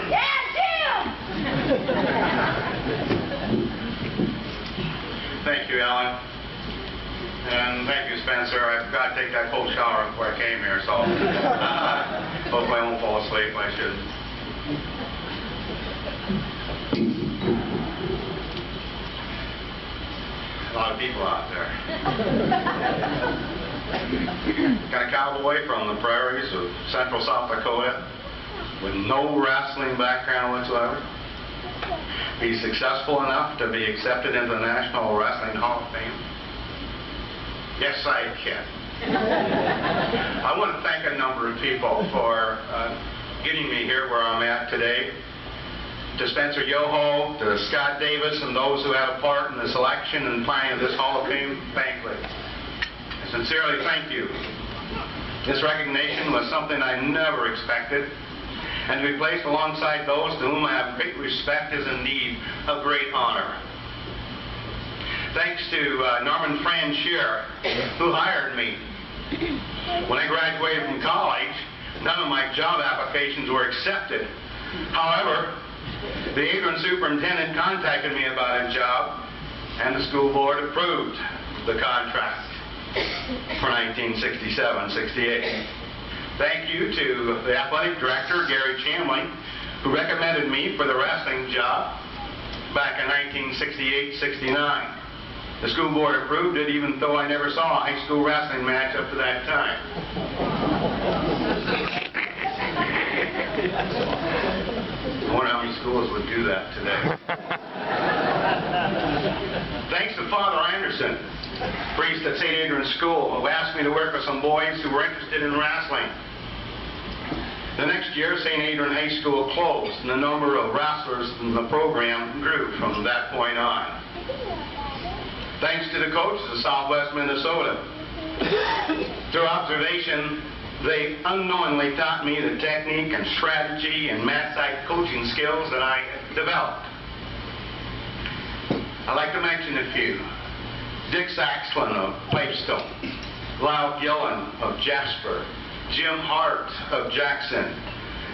Yeah, Jim! Thank you, Alan. And thank you, Spencer. I've got to take that cold shower before I came here, so hopefully I won't fall asleep. I should. A lot of people out there. Got a cowboy from the prairies of central South Dakota with no wrestling background whatsoever. He's successful enough to be accepted into the National Wrestling Hall of Fame. Yes, I can. I want to thank a number of people for getting me here where I'm at today. To Spencer Yoho, to Scott Davis, and those who had a part in the selection and planning of this Hall of Fame banquet. I sincerely thank you. This recognition was something I never expected, and to be placed alongside those to whom I have great respect is indeed a great honor. Thanks to Norman Franchier, who hired me. When I graduated from college, none of my job applications were accepted. However, the Adrian superintendent contacted me about a job, and the school board approved the contract for 1967-68. Thank you to the athletic director, Gary Chamley, who recommended me for the wrestling job back in 1968-69. The school board approved it even though I never saw a high school wrestling match up to that time. I wonder how many schools would do that today. Thanks to Father Anderson, priest at St. Adrian's School, who asked me to work with some boys who were interested in wrestling. The next year, St. Adrian High School closed, and the number of wrestlers in the program grew from that point on. Thanks to the coaches of Southwest Minnesota. Through observation, they unknowingly taught me the technique and strategy and mat-side coaching skills that I developed. I'd like to mention a few. Dick Saxlin of Pipestone, Lyle Gillen of Jasper, Jim Hart of Jackson,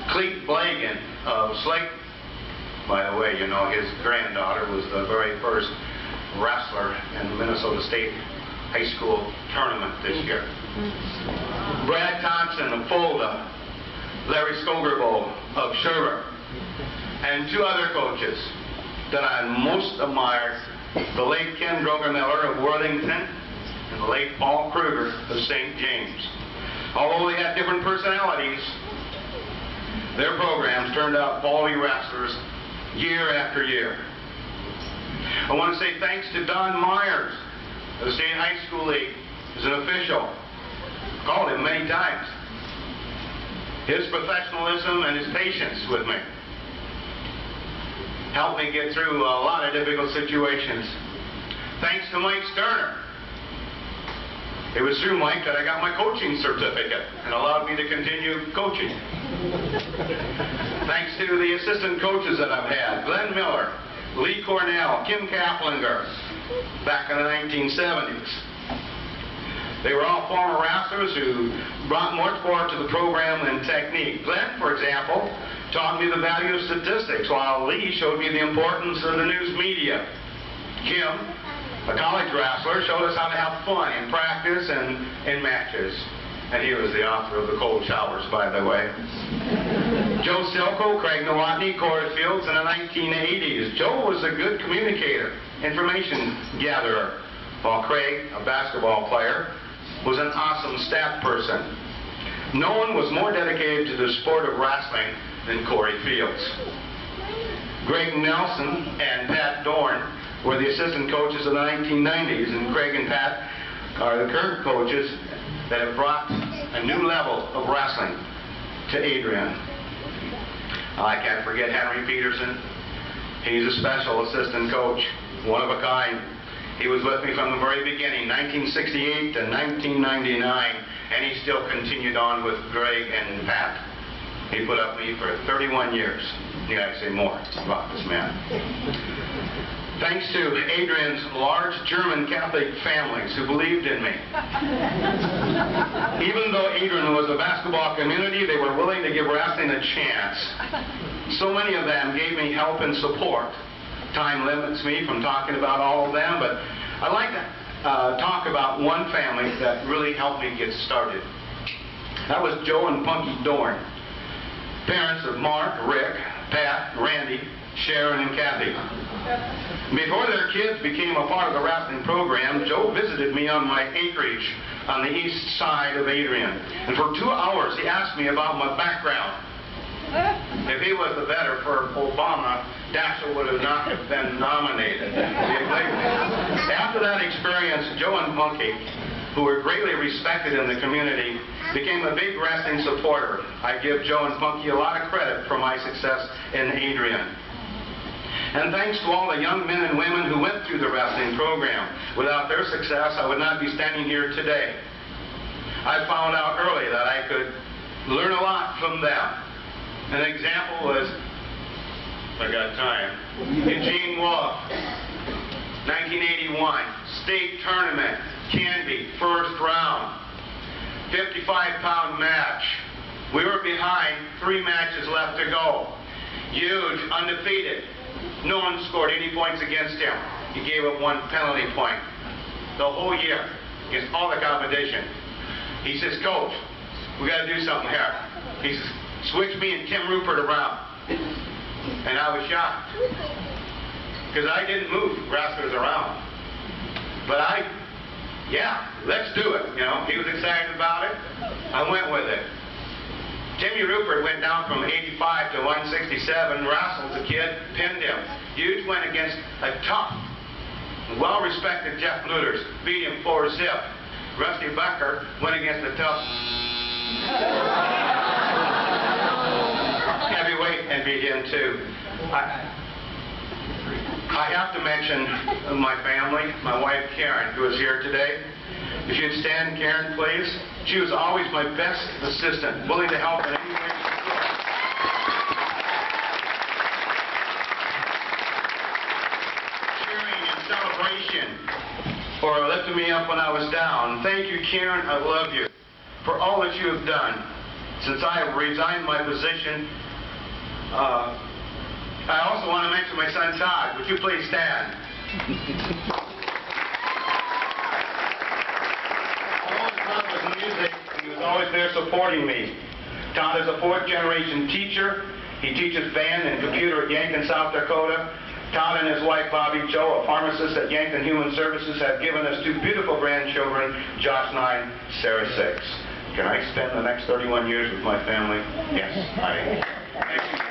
Cleet Blagan of Slate. By the way, you know, his granddaughter was the very first wrestler in the Minnesota State High School tournament this year. Brad Thompson of Fulda, Larry Skogerbo of Sherber, and two other coaches that I most admired, the late Ken Droger-Miller of Worthington and the late Paul Kruger of St. James. Although they had different personalities, their programs turned out quality wrestlers year after year. I want to say thanks to Don Myers of the State High School League as an official. Called him many times. His professionalism and his patience with me helped me get through a lot of difficult situations. Thanks to Mike Sterner. It was through Mike that I got my coaching certificate and allowed me to continue coaching. Thanks to the assistant coaches that I've had, Glenn Miller, Lee Cornell, Kim Kaplinger, back in the 1970s. They were all former wrestlers who brought much more to the program than technique. Glenn, for example, taught me the value of statistics, while Lee showed me the importance of the news media. Kim, a college wrestler, showed us how to have fun in practice and in matches. And he was the author of the cold showers, by the way. Joe Silko, Craig Nowotny, Corey Fields in the 1980s. Joe was a good communicator, information gatherer, while Craig, a basketball player, was an awesome staff person. No one was more dedicated to the sport of wrestling than Corey Fields. Greg Nelson and Pat Dorn were the assistant coaches of the 1990s, and Craig and Pat are the current coaches that have brought a new level of wrestling to Adrian. I can't forget Henry Peterson. He's a special assistant coach, one of a kind. He was with me from the very beginning, 1968 to 1999, and he still continued on with Greg and Pat. He put up with me for 31 years. You gotta say more about this man. Thanks to Adrian's large German Catholic families who believed in me. Even though Adrian was a basketball community, they were willing to give wrestling a chance. So many of them gave me help and support. Time limits me from talking about all of them, but I'd like to talk about one family that really helped me get started. That was Joe and Punky Dorn, parents of Mark, Rick, Pat, Randy, Sharon, and Kathy. Before their kids became a part of the wrestling program, Joe visited me on my acreage on the east side of Adrian. And for 2 hours, he asked me about my background. If he was the better for Obama, Daxel would have not been nominated. After that experience, Joe and Punky, who were greatly respected in the community, became a big wrestling supporter. I give Joe and Punky a lot of credit for my success in Adrian. And thanks to all the young men and women who went through the wrestling program. Without their success, I would not be standing here today. I found out early that I could learn a lot from them. An example was, I got time, Eugene Wolf, 1981, state tournament, Canby, first round, 55-pound match. We were behind, 3 matches left to go. Huge, undefeated. No one scored 80 points against him. He gave up 1 penalty point the whole year against all the competition. He says, Coach, we got to do something here. He says, switch me and Tim Rupert around. And I was shocked. Because I didn't move wrestlers around. But yeah, let's do it. You know, he was excited about it. I went with it. Timmy Rupert went down from 85 to 167, wrestled the kid, pinned him. Hughes went against a tough, well-respected Jeff Luters, beat him 4-zip. Rusty Becker went against a tough heavyweight and beat him too. I have to mention my family, my wife Karen, who is here today. If you'd stand, Karen, please. She was always my best assistant, willing to help in any way she could. Cheering and celebration for lifting me up when I was down. Thank you, Karen. I love you for all that you have done. Since I have resigned my position, I also want to mention my son Todd. Would you please stand? Music, he was always there supporting me. Todd is a 4th-generation teacher. He teaches band and computer at Yankton, South Dakota. Todd and his wife, Bobby Joe, a pharmacist at Yankton Human Services, have given us 2 beautiful grandchildren, Josh 9, Sarah 6. Can I spend the next 31 years with my family? Yes, I. Thank you.